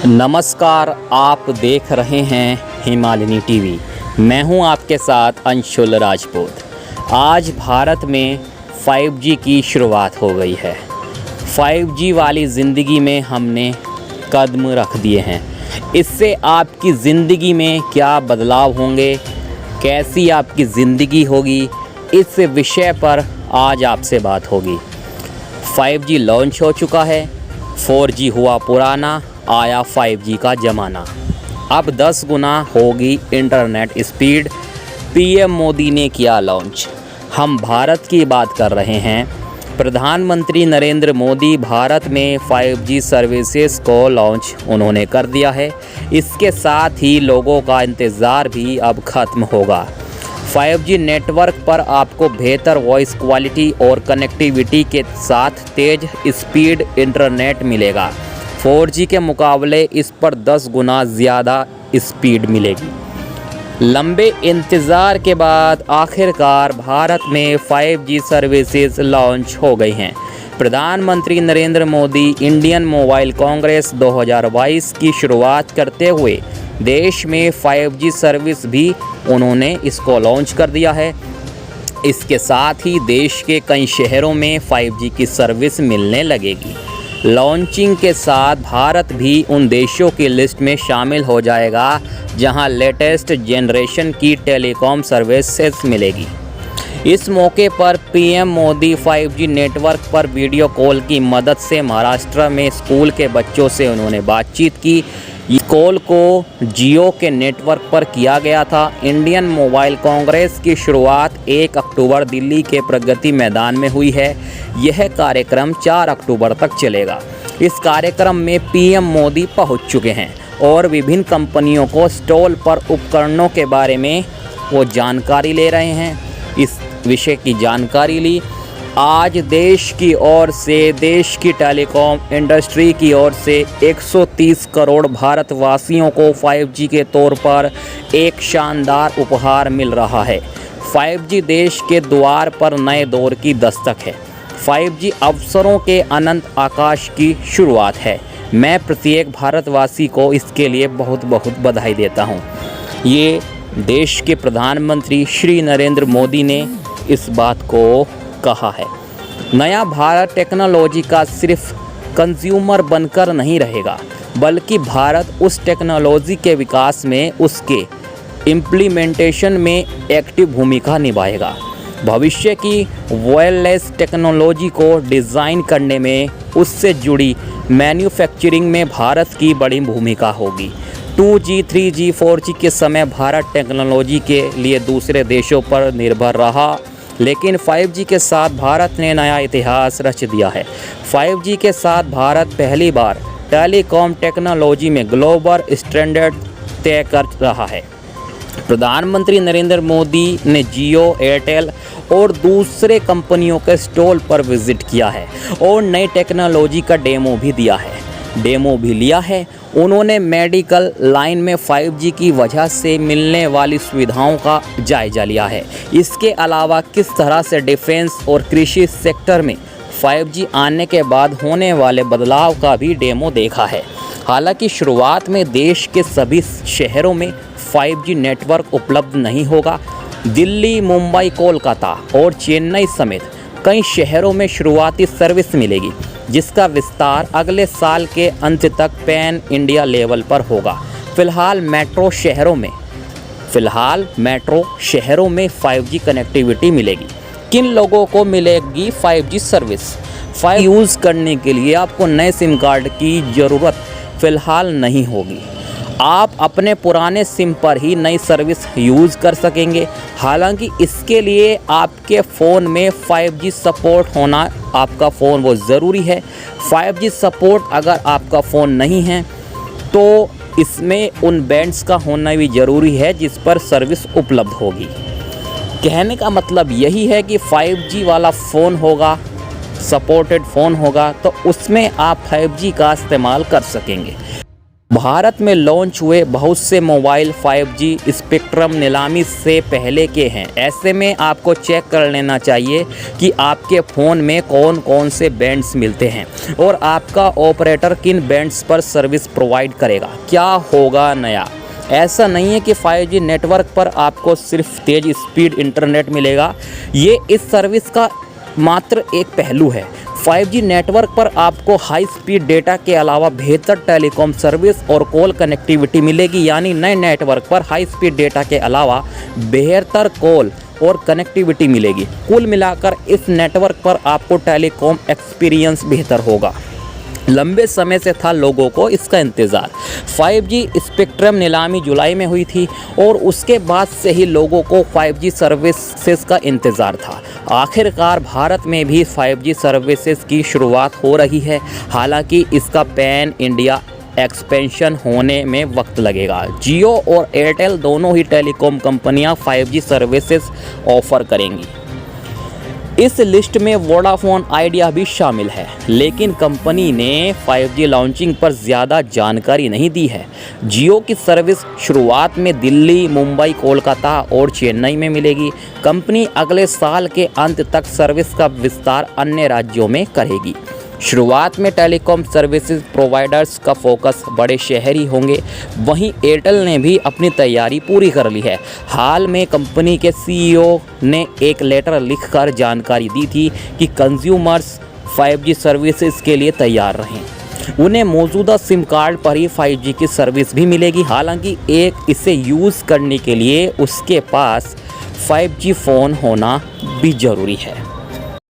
नमस्कार, आप देख रहे हैं हिमालयनी टीवी। मैं हूं आपके साथ अंशुल राजपूत। आज भारत में 5G की शुरुआत हो गई है। 5G वाली ज़िंदगी में हमने कदम रख दिए हैं। इससे आपकी ज़िंदगी में क्या बदलाव होंगे, कैसी आपकी ज़िंदगी होगी, इस विषय पर आज आपसे बात होगी। 5G लॉन्च हो चुका है, 4G हुआ पुराना, आया 5G का ज़माना। अब 10 गुना होगी इंटरनेट स्पीड। पीएम मोदी ने किया लॉन्च। हम भारत की बात कर रहे हैं। प्रधानमंत्री नरेंद्र मोदी भारत में 5G सर्विसेज को लॉन्च उन्होंने कर दिया है। इसके साथ ही लोगों का इंतज़ार भी अब ख़त्म होगा। 5G नेटवर्क पर आपको बेहतर वॉइस क्वालिटी और कनेक्टिविटी के साथ तेज़ स्पीड इंटरनेट मिलेगा। 4G के मुकाबले इस पर 10 गुना ज़्यादा स्पीड मिलेगी। लंबे इंतज़ार के बाद आखिरकार भारत में 5G सर्विसेज लॉन्च हो गई हैं। प्रधानमंत्री नरेंद्र मोदी इंडियन मोबाइल कांग्रेस 2022 की शुरुआत करते हुए देश में 5G सर्विस भी उन्होंने इसको लॉन्च कर दिया है। इसके साथ ही देश के कई शहरों में 5G की सर्विस मिलने लगेगी। लॉन्चिंग के साथ भारत भी उन देशों की लिस्ट में शामिल हो जाएगा जहां लेटेस्ट जनरेशन की टेलीकॉम सर्विसेज मिलेगी। इस मौके पर पीएम मोदी 5G नेटवर्क पर वीडियो कॉल की मदद से महाराष्ट्र में स्कूल के बच्चों से उन्होंने बातचीत की। इस कॉल को जियो के नेटवर्क पर किया गया था। इंडियन मोबाइल कांग्रेस की शुरुआत 1 अक्टूबर दिल्ली के प्रगति मैदान में हुई है। यह कार्यक्रम 4 अक्टूबर तक चलेगा। इस कार्यक्रम में पीएम मोदी पहुंच चुके हैं और विभिन्न कंपनियों को स्टॉल पर उपकरणों के बारे में वो जानकारी ले रहे हैं। इस विषय की जानकारी ली। आज देश की ओर से, देश की टेलीकॉम इंडस्ट्री की ओर से 130 करोड़ भारतवासियों को 5G के तौर पर एक शानदार उपहार मिल रहा है। 5G देश के द्वार पर नए दौर की दस्तक है। 5G अवसरों के अनंत आकाश की शुरुआत है। मैं प्रत्येक भारतवासी को इसके लिए बहुत बहुत बधाई देता हूँ। ये देश के प्रधानमंत्री श्री नरेंद्र मोदी ने इस बात को कहा है। नया भारत टेक्नोलॉजी का सिर्फ कंज्यूमर बनकर नहीं रहेगा, बल्कि भारत उस टेक्नोलॉजी के विकास में, उसके इम्प्लीमेंटेशन में एक्टिव भूमिका निभाएगा। भविष्य की वायरलेस टेक्नोलॉजी को डिज़ाइन करने में, उससे जुड़ी मैन्युफैक्चरिंग में भारत की बड़ी भूमिका होगी। 2G, 3G, 4G के समय भारत टेक्नोलॉजी के लिए दूसरे देशों पर निर्भर रहा, लेकिन 5G के साथ भारत ने नया इतिहास रच दिया है। 5G के साथ भारत पहली बार टेलीकॉम टेक्नोलॉजी में ग्लोबल स्टैंडर्ड तय कर रहा है। प्रधानमंत्री नरेंद्र मोदी ने जियो, एयरटेल और दूसरे कंपनियों के स्टॉल पर विजिट किया है और नई टेक्नोलॉजी का डेमो भी लिया है। उन्होंने मेडिकल लाइन में 5G की वजह से मिलने वाली सुविधाओं का जायजा लिया है। इसके अलावा किस तरह से डिफेंस और कृषि सेक्टर में 5G आने के बाद होने वाले बदलाव का भी डेमो देखा है। हालांकि शुरुआत में देश के सभी शहरों में 5G नेटवर्क उपलब्ध नहीं होगा। दिल्ली, मुंबई, कोलकाता और चेन्नई समेत कई शहरों में शुरुआती सर्विस मिलेगी, जिसका विस्तार अगले साल के अंत तक पैन इंडिया लेवल पर होगा। फ़िलहाल मेट्रो शहरों में 5G कनेक्टिविटी मिलेगी। किन लोगों को मिलेगी 5G सर्विस? 5G यूज़ करने के लिए आपको नए सिम कार्ड की ज़रूरत फ़िलहाल नहीं होगी। आप अपने पुराने सिम पर ही नई सर्विस यूज़ कर सकेंगे। हालांकि इसके लिए आपके फ़ोन में 5G सपोर्ट होना, आपका फ़ोन वो ज़रूरी है। 5G सपोर्ट अगर आपका फ़ोन नहीं है तो इसमें उन बैंड्स का होना भी ज़रूरी है जिस पर सर्विस उपलब्ध होगी। कहने का मतलब यही है कि 5G वाला फ़ोन होगा, सपोर्टेड फ़ोन होगा, तो उसमें आप 5G का इस्तेमाल कर सकेंगे। भारत में लॉन्च हुए बहुत से मोबाइल 5G स्पेक्ट्रम नीलामी से पहले के हैं। ऐसे में आपको चेक कर लेना चाहिए कि आपके फ़ोन में कौन कौन से बैंड्स मिलते हैं और आपका ऑपरेटर किन बैंड्स पर सर्विस प्रोवाइड करेगा। क्या होगा नया? ऐसा नहीं है कि 5G नेटवर्क पर आपको सिर्फ तेज़ स्पीड इंटरनेट मिलेगा। ये इस सर्विस का मात्र एक पहलू है। 5G नेटवर्क पर आपको हाई स्पीड डेटा के अलावा बेहतर टेलीकॉम सर्विस और कॉल कनेक्टिविटी मिलेगी। यानी नए नेटवर्क पर हाई स्पीड डेटा के अलावा बेहतर कॉल और कनेक्टिविटी मिलेगी। कुल मिलाकर इस नेटवर्क पर आपको टेलीकॉम एक्सपीरियंस बेहतर होगा। लंबे समय से था लोगों को इसका इंतज़ार। 5G स्पेक्ट्रम नीलामी जुलाई में हुई थी और उसके बाद से ही लोगों को 5G सर्विसेज का इंतज़ार था। आखिरकार भारत में भी 5G सर्विसेज की शुरुआत हो रही है। हालांकि इसका पैन इंडिया एक्सपेंशन होने में वक्त लगेगा। जियो और एयरटेल दोनों ही टेलीकॉम कंपनियां 5G सर्विसेज ऑफ़र करेंगी। इस लिस्ट में वोडाफोन आइडिया भी शामिल है, लेकिन कंपनी ने 5G लॉन्चिंग पर ज़्यादा जानकारी नहीं दी है। जियो की सर्विस शुरुआत में दिल्ली, मुंबई, कोलकाता और चेन्नई में मिलेगी। कंपनी अगले साल के अंत तक सर्विस का विस्तार अन्य राज्यों में करेगी। शुरुआत में टेलीकॉम सर्विसेज प्रोवाइडर्स का फोकस बड़े शहरी होंगे। वहीं एयरटेल ने भी अपनी तैयारी पूरी कर ली है। हाल में कंपनी के CEO ने एक लेटर लिखकर जानकारी दी थी कि कंज्यूमर्स 5G सर्विसेज के लिए तैयार रहें। उन्हें मौजूदा सिम कार्ड पर ही 5G की सर्विस भी मिलेगी। हालांकि इसे यूज़ करने के लिए उसके पास 5G फ़ोन होना भी ज़रूरी है।